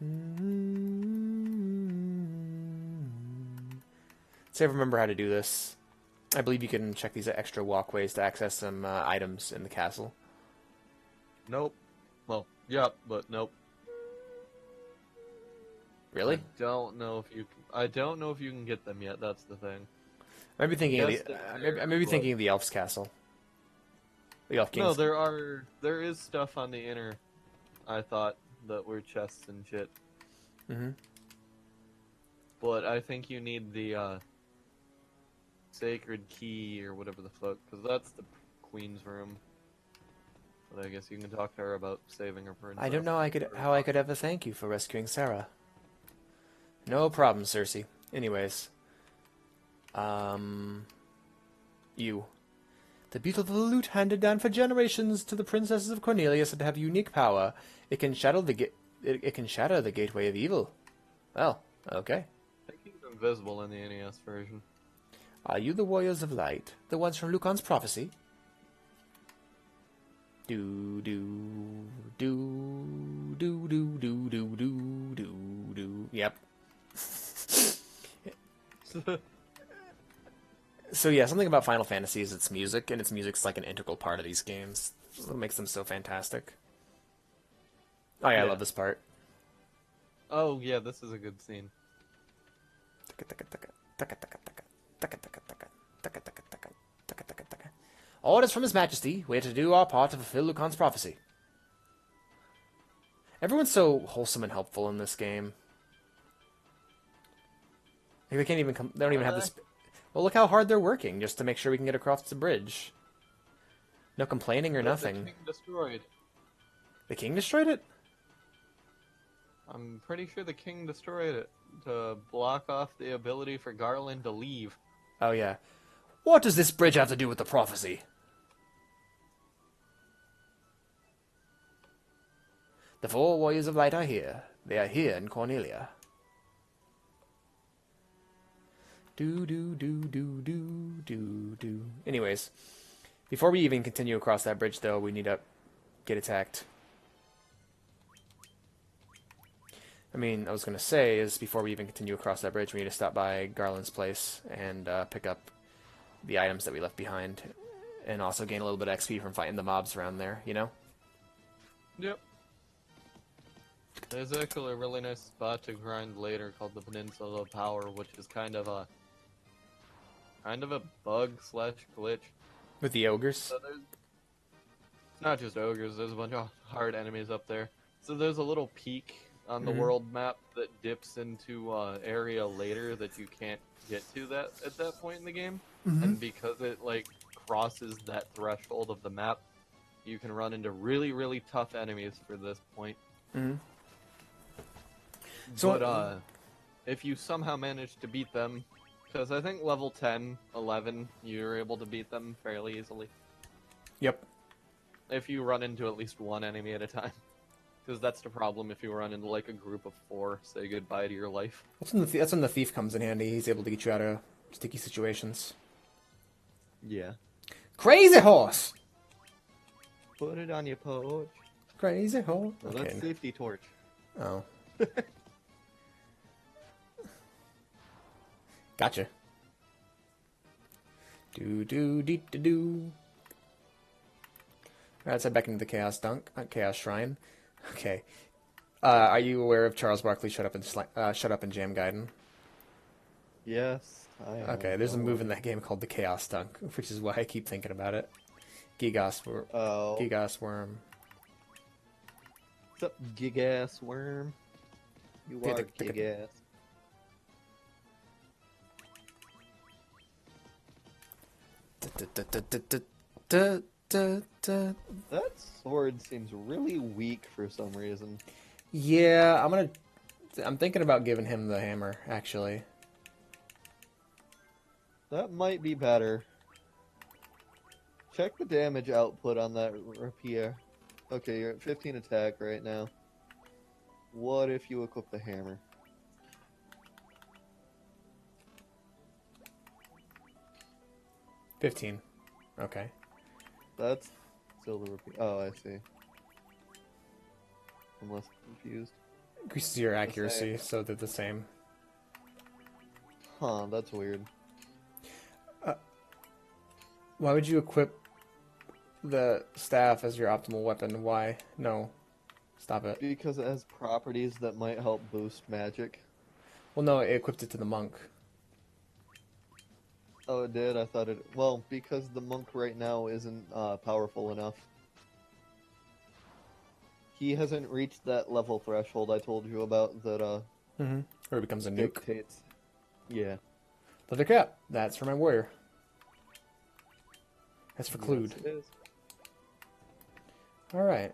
See if I remember how to do this. I believe you can check these extra walkways to access some items in the castle. Nope. Well, yep, but nope. Really? I don't know if you can get them yet. That's the thing. I may be thinking Yes, I may be thinking of the elf's castle. The elf no, king's. there is stuff on the inner. I thought that were chests and shit, Mm-hmm. but I think you need the sacred key or whatever the fuck, because that's the queen's room. But I guess you can talk to her about saving her princess. I don't know how I could ever thank you for rescuing Sarah. No problem, Cersei. Anyways, you. The beautiful lute handed down for generations to the princesses of Cornelia said to have unique power. It can shatter the gateway of evil. Well, okay. I think he's invisible in the NES version. Are you the warriors of light, the ones from Luhkan's prophecy? Do do do do do do do do do do. Yep. So yeah, something about Final Fantasy is its music, and its music's like an integral part of these games. That's what makes them so fantastic. Oh yeah, I love this part. Oh yeah, this is a good scene. Orders from His Majesty. We are to do our part to fulfill Luhkan's prophecy. Everyone's so wholesome and helpful in this game. Like, they can't even come. They don't even have this. Well, look how hard they're working just to make sure we can get across the bridge. No complaining or nothing. The king destroyed. The king destroyed it? I'm pretty sure the king destroyed it to block off the ability for Garland to leave. Oh yeah. What does this bridge have to do with the prophecy? The four warriors of light are here. They are here in Cornelia. Do do do do do do do. Anyways, before we even continue across that bridge, though, we need to get attacked. I mean, I was gonna say is before we even continue across that bridge, we need to stop by Garland's place and pick up the items that we left behind, and also gain a little bit of XP from fighting the mobs around there. You know? Yep. There's actually a really nice spot to grind later called the Peninsula of Power, which is kind of a bug slash glitch. With the ogres. So it's not just ogres. There's a bunch of hard enemies up there. So there's a little peak on the world map that dips into area later that you can't get to that at that point in the game. And because it like crosses that threshold of the map, you can run into really, really tough enemies for this point. So, but if you somehow manage to beat them, because I think level 10, 11, you're able to beat them fairly easily. Yep. If you run into at least one enemy at a time. Because that's the problem if you run into like a group of 4, say goodbye to your life. That's when the thief comes in handy. He's able to get you out of sticky situations. Yeah. Crazy horse! Put it on your porch. Crazy horse. Well, Okay. that's safety torch. Oh. Gotcha. Do do dee do do. Alright, let's head back into the Chaos Shrine. Okay. Are you aware of Charles Barkley Shut Up and Jam Gaiden? Yes, I am. Okay, there's a move in that game called the Chaos Dunk, which is why I keep thinking about it. Gigas Worm. What's up, gig-ass worm? You are gig-ass. That sword seems really weak for some reason. Yeah, I'm thinking about giving him the hammer, actually. That might be better. Check the damage output on that rapier. Okay, you're at 15 attack right now. What if you equip the hammer? $15. Okay. That's still the rapier. Oh, I see. I'm less confused. Increases your The same. accuracy, so they're the same. Huh, that's weird. Why would you equip the staff as your optimal weapon? Why? No. Stop it. Because it has properties that might help boost magic. Well, no, it equipped it to the monk. Oh, it did? I thought it... Well, because the monk right now isn't powerful enough. He hasn't reached that level threshold I told you about that Mm-hmm. Or it becomes a nuke. dictates. Yeah. Leather cap. That's for my warrior. That's for Clued. Yes, it is. Alright.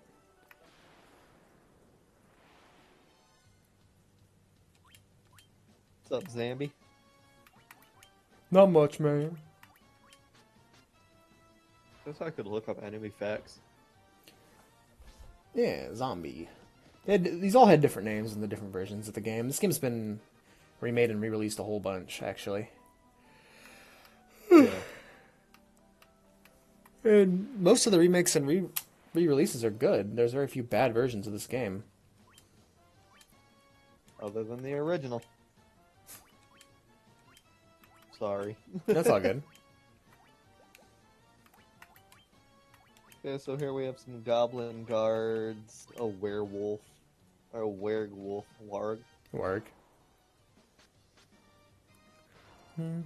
What's up, Zambi? Not much, man. Guess I could look up enemy facts. Yeah, zombie. These all had different names in the different versions of the game. This game's been remade and re-released a whole bunch, actually. Yeah. And most of the remakes and re-releases are good. There's very few bad versions of this game. Other than the original. Sorry. That's all good. Okay, so here we have some goblin guards, a werewolf, or a werewolf warg. Work. Well,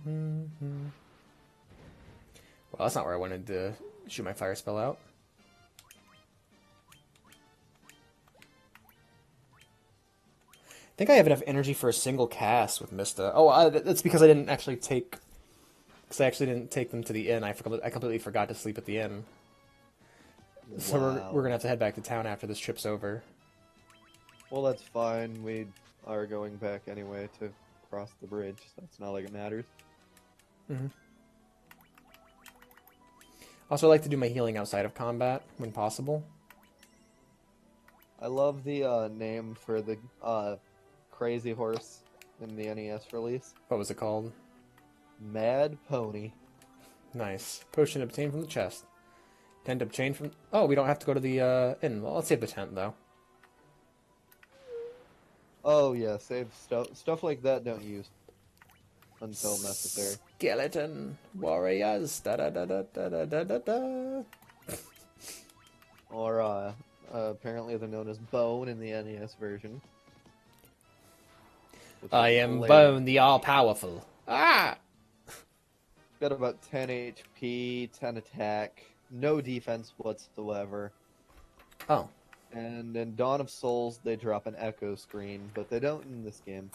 that's not where I wanted to shoot my fire spell out. I think I have enough energy for a single cast with Mista. Oh, that's because I didn't actually take... Because I actually didn't take them to the inn. I completely forgot to sleep at the inn. So we're gonna have to head back to town after this trip's over. Well, that's fine. We are going back anyway to cross the bridge, so it's not like it matters. Mm-hmm. Also, I like to do my healing outside of combat when possible. I love the name for the crazy horse in the NES release. What was it called? Mad Pony. Nice. Potion obtained from the chest. Tent obtained from... Oh, we don't have to go to the inn. Well, let's save the tent, though. Oh yeah, save stuff like that. Don't use until necessary. Skeleton warriors. Da da da da da da da da. Or apparently they're known as Bone in the NES version. I am Bone, the all-powerful. Ah! Got about 10 HP, 10 attack, no defense whatsoever. Oh. And in Dawn of Souls, they drop an echo screen, but they don't in this game.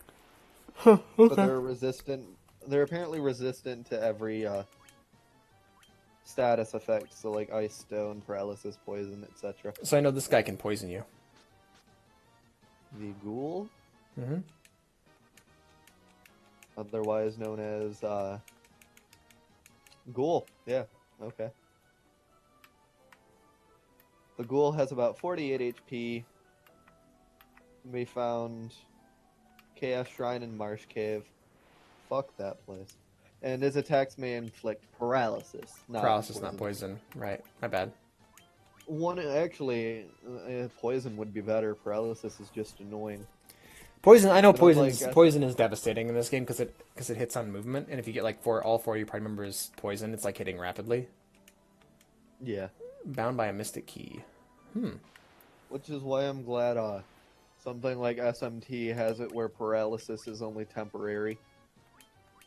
Huh, okay. But they're resistant. They're apparently resistant to every status effect, so like ice, stone, paralysis, poison, etc. So I know this guy can poison you. The ghoul, Mm-hmm. otherwise known as ghoul. Yeah, okay. The ghoul has about 48 HP. Can be found Chaos Shrine and Marsh Cave. Fuck that place. And his attacks may inflict paralysis. Paralysis, not poison. Right. My bad. One actually, poison would be better. Paralysis is just annoying. Poison. I know But poison. like, Poison is devastating in this game because it hits on movement, and if you get like all four of your party members poison, it's like hitting rapidly. Yeah. Bound by a mystic key. Which is why I'm glad something like SMT has it where paralysis is only temporary.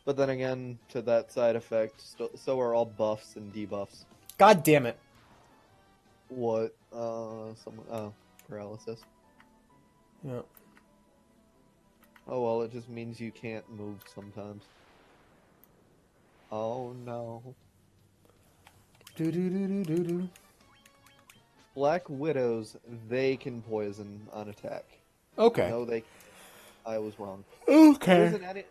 But then again, to that side effect, so are all buffs and debuffs. God damn it! What? Paralysis. Yeah. Oh well, it just means you can't move sometimes. Oh no. Do do do do do do. Black Widows, they can poison on attack. Okay. No, they... I was wrong. Okay.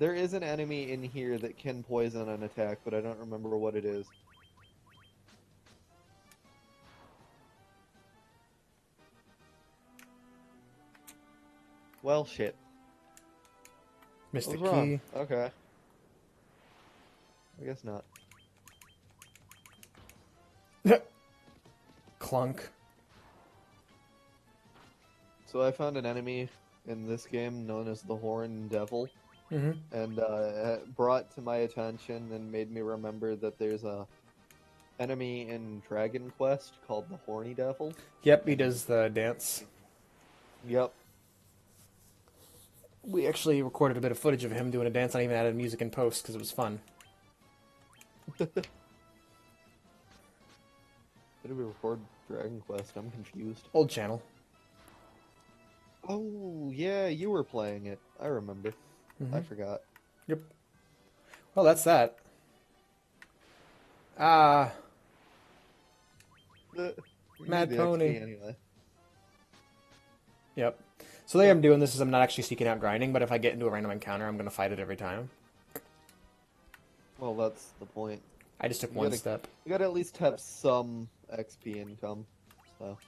There is an enemy in here that can poison on attack, but I don't remember what it is. Well, shit. Mystic I was wrong. key. Okay. I guess not. Clunk. So I found an enemy in this game known as the Horn Devil, Mm-hmm. and it brought to my attention and made me remember that there's a enemy in Dragon Quest called the Horny Devil. Yep, he And does the dance. yep, We actually recorded a bit of footage of him doing a dance. I even added music in post because it was fun. did we record Dragon Quest? I'm confused. Old channel. Oh yeah, you were playing it. I remember. Mm-hmm. I forgot. Yep. Well, that's that. Ah, We Mad need the Pony. XP anyway. Yep. So the way I'm doing this is I'm not actually seeking out grinding, but if I get into a random encounter, I'm going to fight it every time. Well, that's the point. I just took You one gotta- step. You gotta at least have some XP income. So.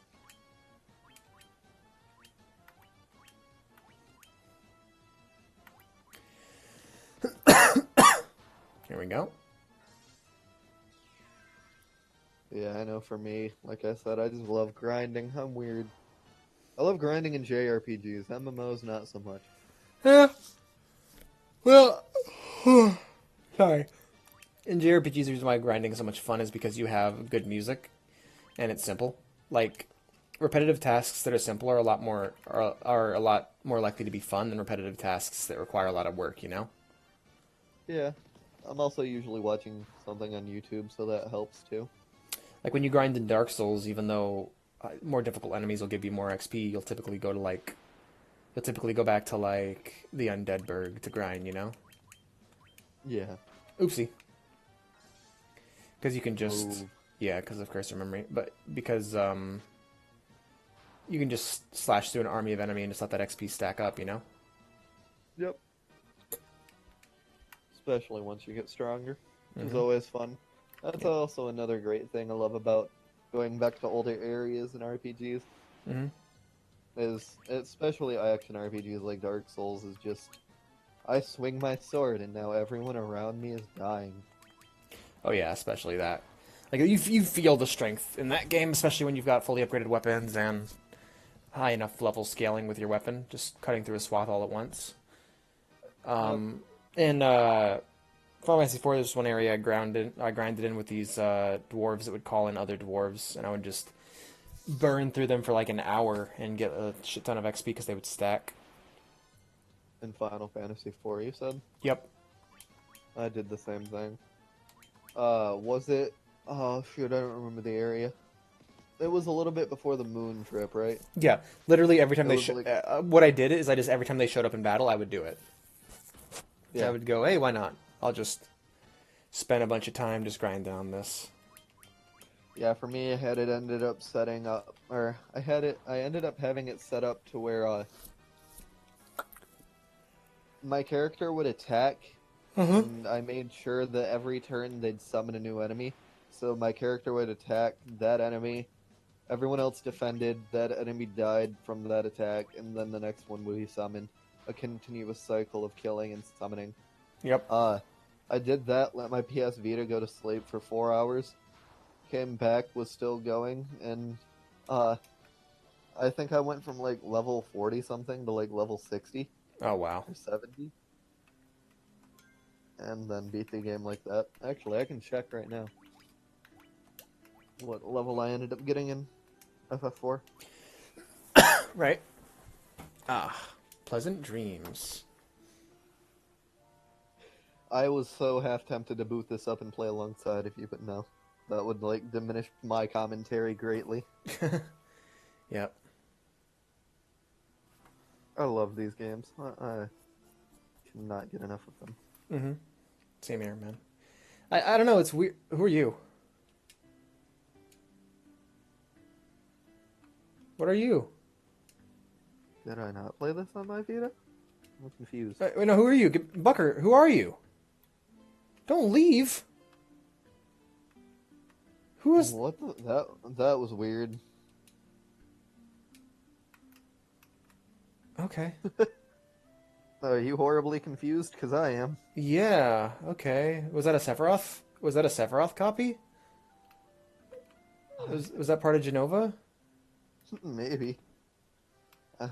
Here we go. Yeah, I know for me, like I said, I just love grinding. I'm weird. I love grinding in JRPGs. MMOs, not so much. Yeah. Well, sorry. In JRPGs, the reason why grinding is so much fun is because you have good music, and it's simple. Like repetitive tasks that are simple are a lot more likely to be fun than repetitive tasks that require a lot of work. You know. Yeah. I'm also usually watching something on YouTube, so that helps too. Like when you grind in Dark Souls, even though more difficult enemies will give you more XP, you'll typically go back to like the Undead Burg to grind. You know. Yeah. Oopsie. Because you can just Move. yeah, because of cursor memory, but because you can just slash through an army of enemy and just let that XP stack up, you know? Yep. Especially once you get stronger. It's Mhm. always fun. That's Yeah. also another great thing I love about going back to older areas in RPGs. Mhm. Is especially action RPGs like Dark Souls is just I swing my sword and now everyone around me is dying. Oh yeah, especially that. Like you feel the strength in that game, especially when you've got fully upgraded weapons and high enough level scaling with your weapon, just cutting through a swath all at once. In Final Fantasy IV, there's one area I grinded in with these dwarves that would call in other dwarves, and I would just burn through them for like an hour and get a shit ton of XP because they would stack. In Final Fantasy IV, you said? Yep. I did the same thing. Was it? Oh shoot, I don't remember the area. It was a little bit before the moon trip, right? Yeah. Literally every time It they was like, what I did is I just every time they showed up in battle, I would do it. I yeah, would go, hey, why not? I'll just spend a bunch of time just grinding on this. yeah. For me, I had it ended up setting up, or I ended up having it set up to where my character would attack, and I made sure that every turn they'd summon a new enemy. So my character would attack that enemy, everyone else defended, that enemy died from that attack, and then the next one would be summoned. A continuous cycle of killing and summoning. Yep. I did that, let my PS Vita go to sleep for 4 hours, came back, was still going, and I think I went from like level 40 something to like level 60 Oh wow. or 70. And then beat the game like that. Actually, I can check right now what level I ended up getting in FF4. Right. Ah, pleasant dreams. I was so half tempted to boot this up and play alongside of you, but no. That would like diminish my commentary greatly. Yep. I love these games. I cannot get enough of them. Mm-hmm. Same here, man. I don't know. It's weird. Who are you? What are you? Did I not play this on my Vita? I'm confused. Wait, no, who are you? Bucker, who are you? Don't leave. Who is... What the, that was weird. Okay. Are you horribly confused? Because I am. Yeah, okay. Was that a Sephiroth? Was that a Sephiroth copy? Was that part of Genova? Maybe.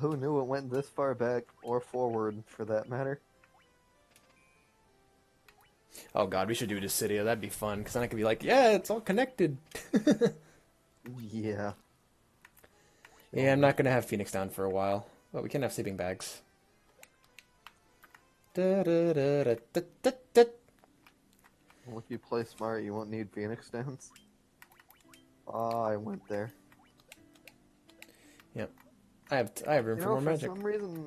Who knew it went this far back or forward, for that matter? Oh god, we should do Dissidia. That'd be fun, because then I could be like, yeah, it's all connected. Yeah. Yeah, I'm not gonna have Phoenix down for a while, but we can have sleeping bags. Da-da-da-da-da-da-da. Well, if you play smart, you won't need Phoenix Downs. Oh, I went there. Yep, I have room You for know, more for magic. some reason,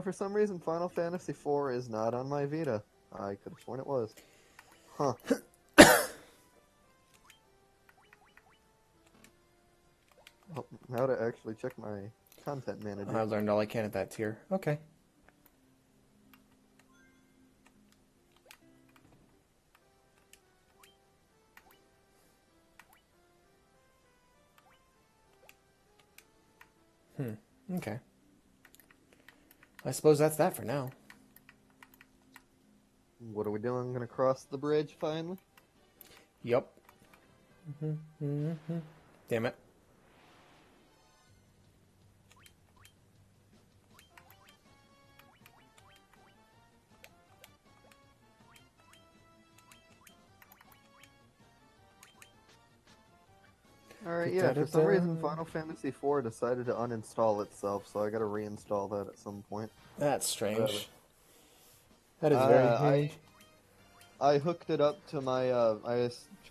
for some reason, Final Fantasy IV is not on my Vita. I could have sworn it was. Huh. Oh, now to actually check my content manager. I learned all I can at that tier. Okay. Okay. I suppose that's that for now. What are we doing? I'm gonna cross the bridge finally. Yup. Damn it. Alright, yeah, for some reason Final Fantasy IV decided to uninstall itself, so I gotta reinstall that at some point. That's Whatever. strange. That is very I strange. I hooked it up to my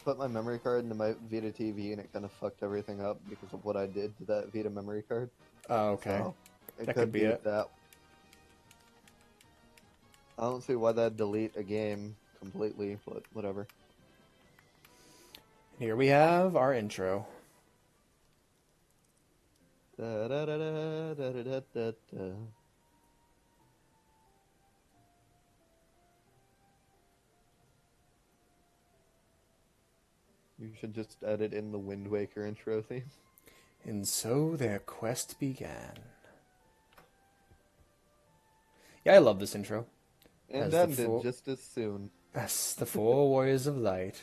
put my memory card into my Vita TV and it kind of fucked everything up because of what I did to that Vita memory card. Oh, okay. So it That could could be it. that. I don't see why that'd delete a game completely, but whatever. Here we have our intro. Da, da, da, da, da, da, da, da, da. You should just edit in the Wind Waker intro theme. And so their quest began. Yeah, I love this intro. And As the ended full- just as soon. As the four warriors of light,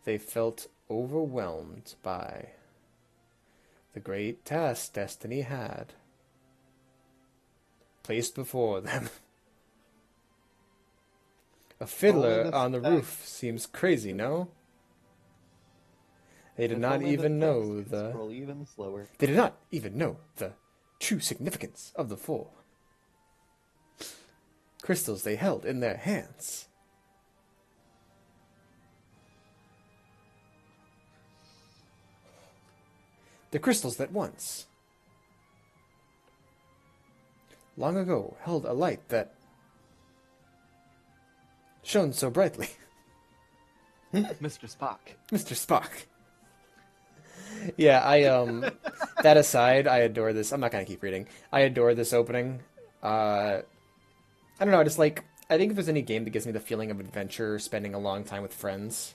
they felt overwhelmed by the great task destiny had placed before them. A fiddler this on the task- roof seems crazy, no? They did If not only the even know text could the scroll even slower. They did not even know the true significance of the four crystals they held in their hands. The crystals that once, long ago, held a light that shone so brightly. Mr. Spock. Mr. Spock. Yeah, that aside, I adore this. I'm not gonna keep reading. I adore this opening. I don't know, I think if there's any game that gives me the feeling of adventure, spending a long time with friends,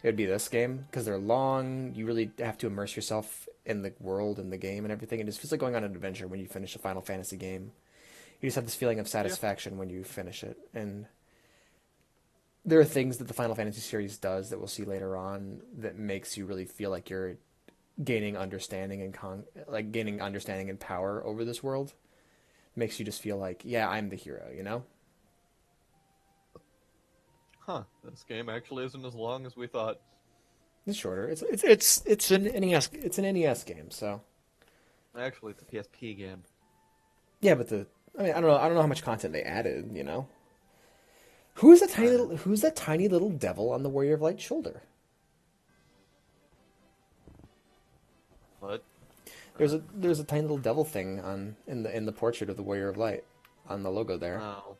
it would be this game, because they're long, you really have to immerse yourself in the world and the game and everything. It just feels like going on an adventure when you finish a Final Fantasy game. You just have this feeling of satisfaction when you finish it. And there are things that the Final Fantasy series does that we'll see later on that makes you really feel like you're gaining understanding and gaining understanding and power over this world. Makes you just feel like, yeah, I'm the hero, you know? Huh. This game actually isn't as long as we thought. It's shorter. It's an NES game, so Actually, it's a PSP game. yeah. But I don't know how much content they added. You know, who's that tiny little devil on the Warrior of Light's shoulder? What? There's a tiny little devil thing in the portrait of the Warrior of Light on the logo there. Oh.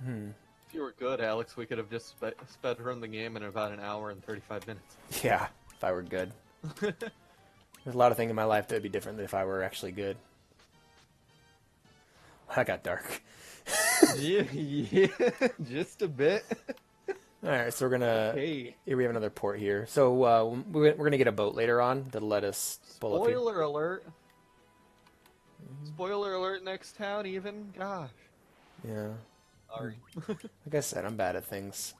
If you were good, Alex, we could have just sped run the game in about an hour and 35 minutes. Yeah, if I were good. There's a lot of things in my life that would be different if I were actually good. That got dark. Yeah, just a bit. All right, so we're gonna. Hey, Here we have another port here. So we're gonna get a boat later on that'll let us pull up here. Spoiler alert. Spoiler alert, next town even? Gosh. Yeah. Sorry. Like I said, I'm bad at things.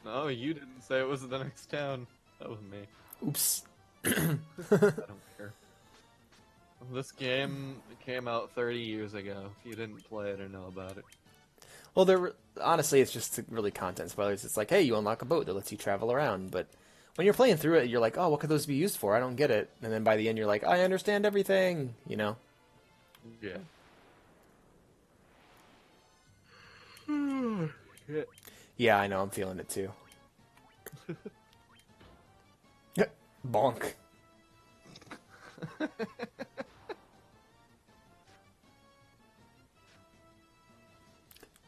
No, you didn't say it was the next town. That was me. Oops. I don't care. This game came out 30 years ago. If you didn't play it or know about it. Well, honestly, it's just really content spoilers. It's like, hey, you unlock a boat that lets you travel around, but when you're playing through it, you're like, oh, what could those be used for? I don't get it. And then by the end, you're like, I understand everything, you know? Yeah. Shit. Yeah, I know, I'm feeling it too. Bonk.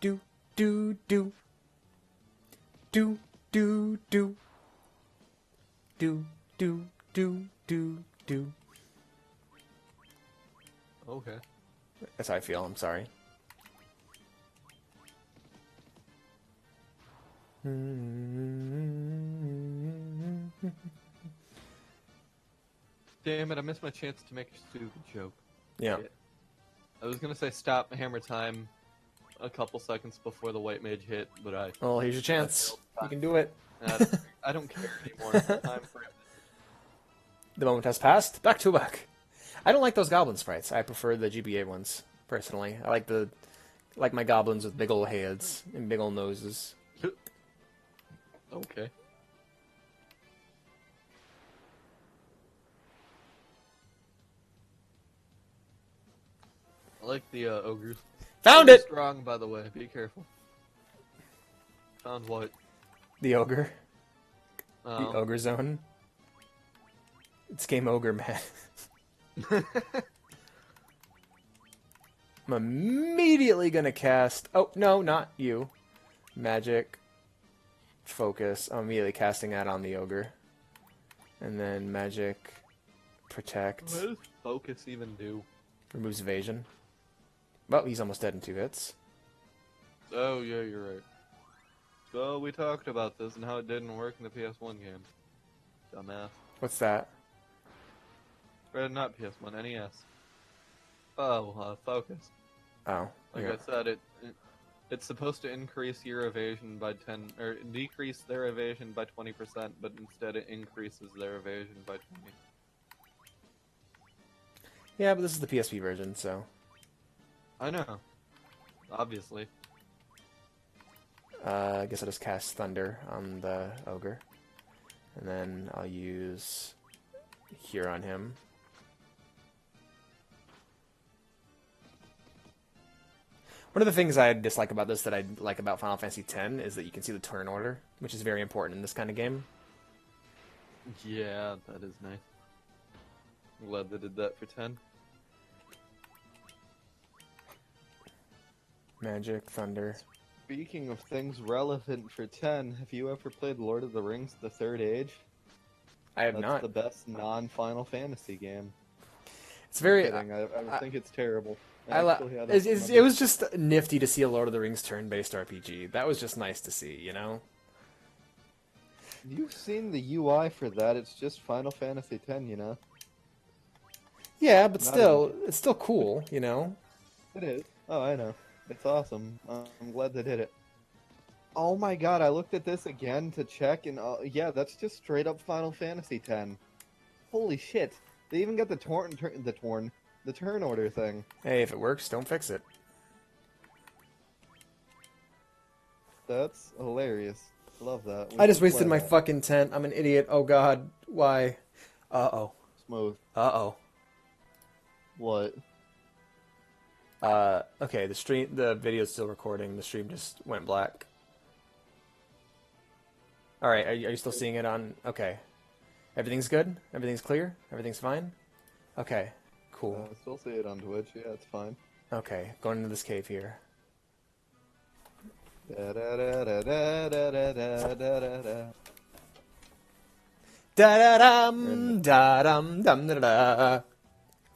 Do, do, do. Do, do, do. Do, do, do, do, do. Okay. That's how I feel, I'm sorry. Damn it, I missed my chance to make a stupid joke. Yeah. Shit. I was gonna say stop hammer time a couple seconds before the white mage hit, but Well, here's your chance. You can do it. I don't care anymore. Time for it. The moment has passed. Back to back. I don't like those goblin sprites. I prefer the GBA ones, personally. I like my goblins with big old heads and big old noses. Okay. I like the ogres. Found They're it! strong, by the way. Be careful. Found what? The ogre. The Oh. ogre zone. It's game ogre, man. I'm immediately gonna cast... Oh, no, not you. Magic. Focus. I'm immediately casting that on the ogre. And then magic. Protect. What does focus even do? Removes evasion. Well, he's almost dead in 2 hits. Oh, yeah, you're right. So we talked about this and how it didn't work in the PS1 game. Dumbass. What's that? Not PS1, NES. Oh, focus. Oh. Like yeah. I said, it's supposed to increase your evasion by 10, or decrease their evasion by 20%, but instead it increases their evasion by 20. Yeah, but this is the PSP version, so... I know. Obviously. I guess I'll just cast Thunder on the ogre. And then I'll use here on him. One of the things I dislike about this that I like about Final Fantasy X is that you can see the turn order, which is very important in this kind of game. Yeah, that is nice. I'm glad they did that for 10. Magic, Thunder. Speaking of things relevant for 10, have you ever played Lord of the Rings: The Third Age? I have That's not. the best non-Final Fantasy game. It's very... Kidding. I think it's terrible. It was just nifty to see a Lord of the Rings turn-based RPG. That was just nice to see, you know? You've seen the UI for that. It's just Final Fantasy X, you know? Yeah, but Not still, it's still cool, you know? It is. Oh, I know. It's awesome. I'm glad they did it. Oh my god, I looked at this again to check, and yeah, that's just straight up Final Fantasy X. Holy shit. They even got the turn order thing. Hey, if it works, don't fix it. That's hilarious. Love that. I just wasted my fucking tent. I'm an idiot. Oh god, why? Uh-oh. Smooth. Uh-oh. What? Okay, the video's still recording. The stream just went black. Alright, are you still seeing it on... Okay. Everything's good? Everything's clear? Everything's fine? Okay, cool. I still see it on Twitch. Yeah, it's fine. Okay, going into this cave here. Da da da da da da da da da da. Da-da-dum, da-dum, dum, da-da-da.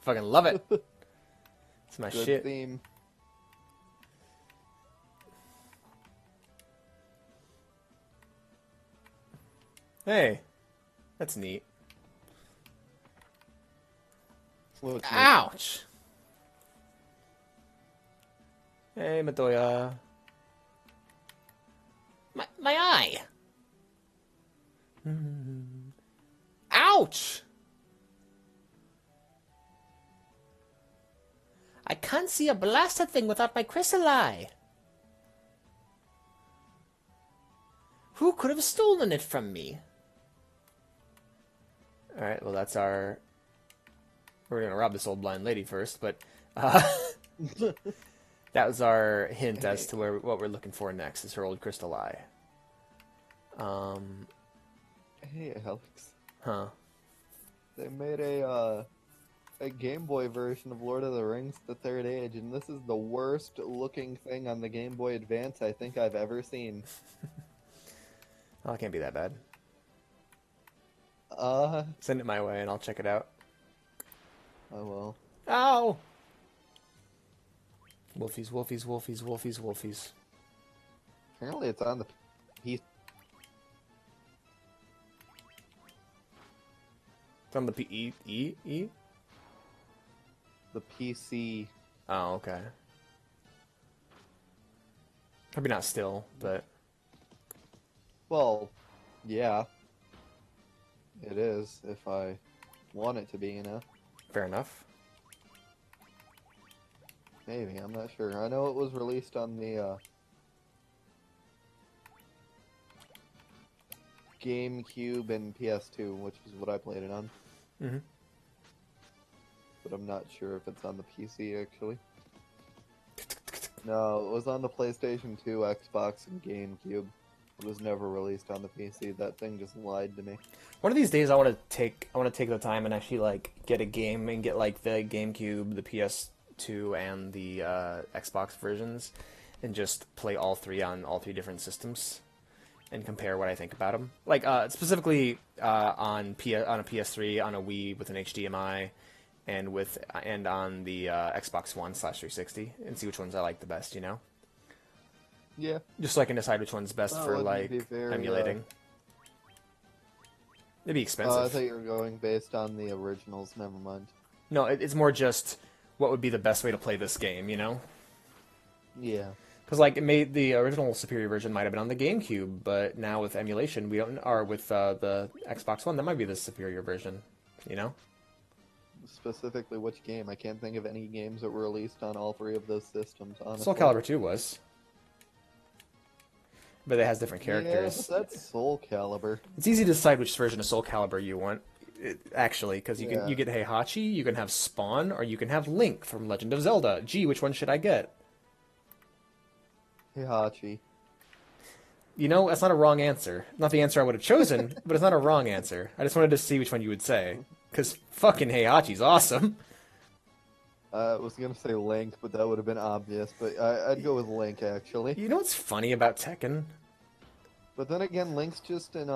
Fucking love it. It's my Good shit. theme. Hey, that's neat. Looks neat. Ouch! Hey, Matoya. My eye! Ouch! I can't see a blasted thing without my crystal eye. Who could have stolen it from me? Alright, well that's our... We're gonna rob this old blind lady first, but... that was our hint as to what we're looking for next, is her old crystal eye. Hey, Alex. Huh. They made a Game Boy version of Lord of the Rings: The Third Age, and this is the worst looking thing on the Game Boy Advance I think I've ever seen. Oh, it can't be that bad. I Send it my way and I'll check it out. will. Ow! Wolfies, wolfies, wolfies, wolfies, wolfies. Apparently it's on the PC. It's on the E? The PC. Oh, okay. Probably not still, but... Well, yeah. It is, if I want it to be, Fair enough. Maybe, I'm not sure. I know it was released on the GameCube and PS2, which is what I played it on. Mm-hmm. But I'm not sure if it's on the PC, actually. No, it was on the PlayStation 2, Xbox, and GameCube. It was never released on the PC. That thing just lied to me. One of these days, I want to take the time and actually like get a game and get like the GameCube, the PS2, and the Xbox versions, and just play all three on all three different systems, and compare what I think about them. Like specifically on a PS3, on a Wii with an HDMI, and on the Xbox One /360, and see which ones I like the best. Yeah. Just so I can decide which one's best for like emulating. It'd be expensive. I thought you were going based on the originals. Never mind. No, it's more just what would be the best way to play this game, Yeah. Because like the original superior version might have been on the GameCube, but now with emulation, with the Xbox One, that might be the superior version, Specifically, which game? I can't think of any games that were released on all three of those systems, honestly. Soul Calibur 2 was. But it has different characters. Yeah, but that's Soul Calibur. It's easy to decide which version of Soul Calibur you want, actually, because you get Heihachi, you can have Spawn, or you can have Link from Legend of Zelda. Gee, which one should I get? Heihachi. That's not a wrong answer. Not the answer I would have chosen, but it's not a wrong answer. I just wanted to see which one you would say. Because fucking Heihachi's awesome. I was going to say Link, but that would have been obvious. But I'd go with Link, actually. You know what's funny about Tekken? But then again, Link's just in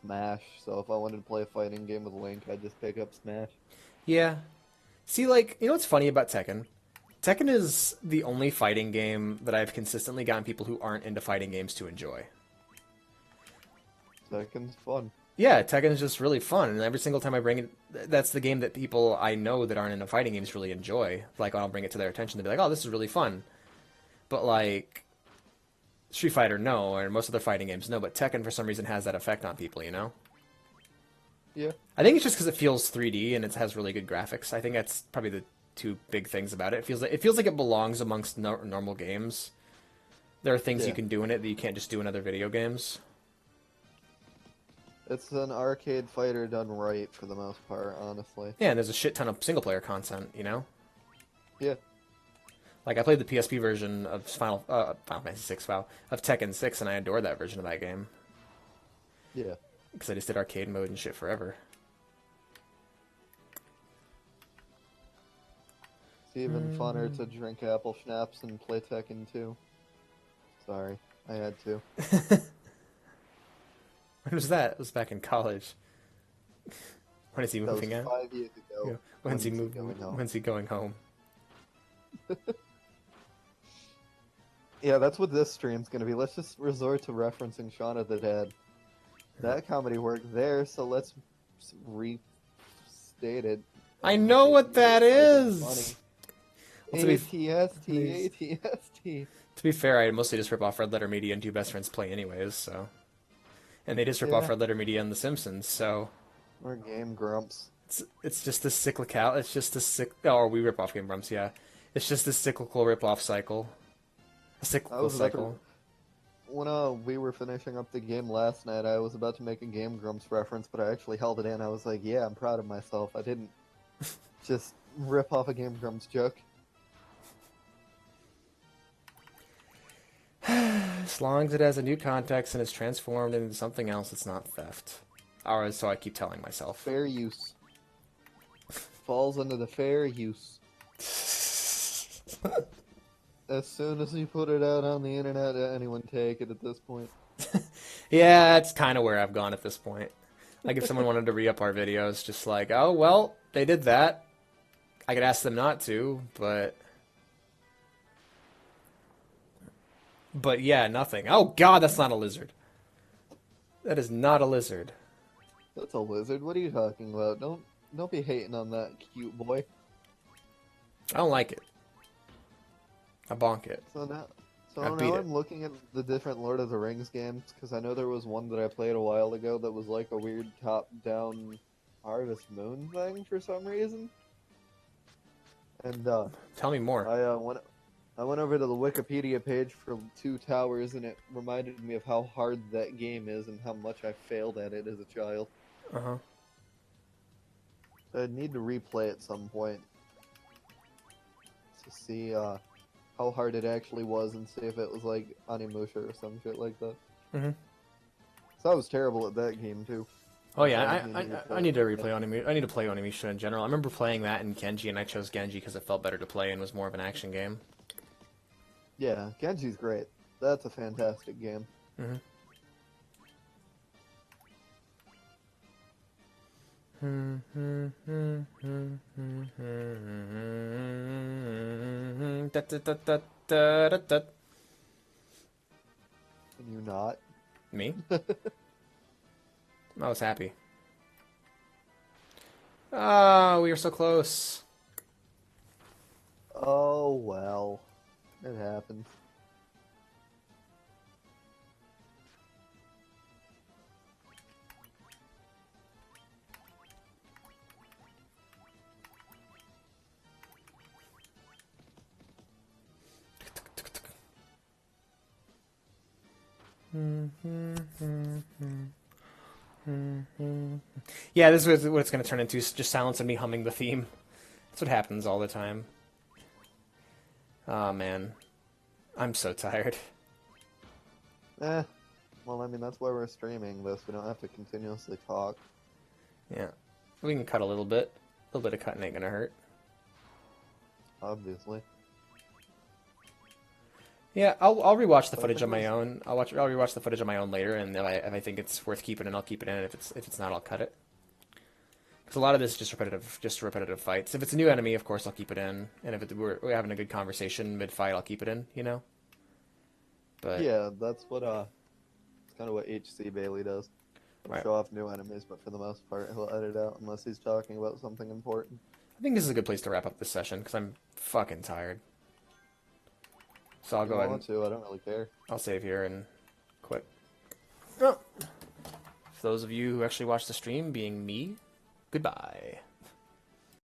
Smash. So if I wanted to play a fighting game with Link, I'd just pick up Smash. Yeah. See, like, you know what's funny about Tekken? Tekken is the only fighting game that I've consistently gotten people who aren't into fighting games to enjoy. Tekken's fun. Yeah, Tekken is just really fun, and every single time I bring it, that's the game that people I know that aren't into fighting games really enjoy. Like, I'll bring it to their attention, they'll be like, oh, this is really fun. But, like, Street Fighter, no, or most other fighting games, no, but Tekken, for some reason, has that effect on people, Yeah. I think it's just because it feels 3D, and it has really good graphics. I think that's probably the two big things about it. It feels like it belongs amongst normal games. There are things you can do in it that you can't just do in other video games. It's an arcade fighter done right for the most part, honestly. Yeah, and there's a shit ton of single-player content, Yeah. Like, I played the PSP version of Final Fantasy VI, of Tekken 6, and I adore that version of that game. Yeah. Because I just did arcade mode and shit forever. It's even funner to drink apple schnapps and play Tekken 2. Sorry, I had to. When was that? It was back in college. When is he moving out? 5 years ago. Yeah. When's he moving home? When's he going home? Yeah, that's what this stream's gonna be. Let's just resort to referencing Shaun of the Dead. That comedy worked there, so let's restate it. I know what that is! Well, to be ATST, ATST. to be fair, I mostly just rip off Red Letter Media and Two Best Friends Play anyways, so. And they just rip off Yeah. Red Letter Media and The Simpsons, so. Or Game Grumps. It's just a cyclical. It's just a or we rip off Game Grumps, yeah. It's just a cyclical rip off cycle. A I cyclical was about cycle. to, when we were finishing up the game last night, I was about to make a Game Grumps reference, but I actually held it in. I was like, yeah, I'm proud of myself. I didn't just rip off a Game Grumps joke. As long as it has a new context and it's transformed into something else, it's not theft. Or so I keep telling myself. Fair use. Falls under the fair use. As soon as you put it out on the internet, anyone take it at this point. Yeah, that's kind of where I've gone at this point. Like if someone wanted to re-up our videos, just like, oh, well, they did that. I could ask them not to, but... But yeah, nothing. Oh god, that's not a lizard. That is not a lizard. That's a lizard. What are you talking about? Don't be hating on that cute boy. I don't like it. I bonk it. So now, I beat now it. I'm looking at the different Lord of the Rings games because I know there was one that I played a while ago that was like a weird top-down Harvest Moon thing for some reason. And Tell me more. I went over to the Wikipedia page for Two Towers, and it reminded me of how hard that game is and how much I failed at it as a child. Uh-huh. So I'd need to replay at some point to see how hard it actually was and see if it was like Animusha or some shit like that. Mm-hmm. So I was terrible at that game too. Oh yeah, I need to replay Onimusha. I need to play Onimusha in general. I remember playing that in Genji, and I chose Genji because it felt better to play and was more of an action game. Yeah, Genji's great. That's a fantastic game. Mm-hmm. Can you not? Me? I was happy. Ah, we were so close. Oh well, it happens. Yeah, this is what it's going to turn into, is just silence and me humming the theme. That's what happens all the time. Oh, man. I'm so tired. Well, I mean, that's why we're streaming this. We don't have to continuously talk. Yeah. We can cut a little bit. A little bit of cutting ain't going to hurt. Obviously. Yeah, I'll rewatch the footage on my own. I'll rewatch the footage on my own later, and if I think it's worth keeping in, I'll keep it in. If it's not, I'll cut it. Because a lot of this is just repetitive fights. If it's a new enemy, of course, I'll keep it in. And if we're having a good conversation mid-fight, I'll keep it in, you know? But Yeah, that's what it's kind of what HC Bailey does. He'll Right. show off new enemies, but for the most part, he'll edit out unless he's talking about something important. I think this is a good place to wrap up this session, because I'm fucking tired. So I'll If go you ahead want and to, I don't really care. I'll save here and quit. Oh. For those of you who actually watched the stream, being me, goodbye.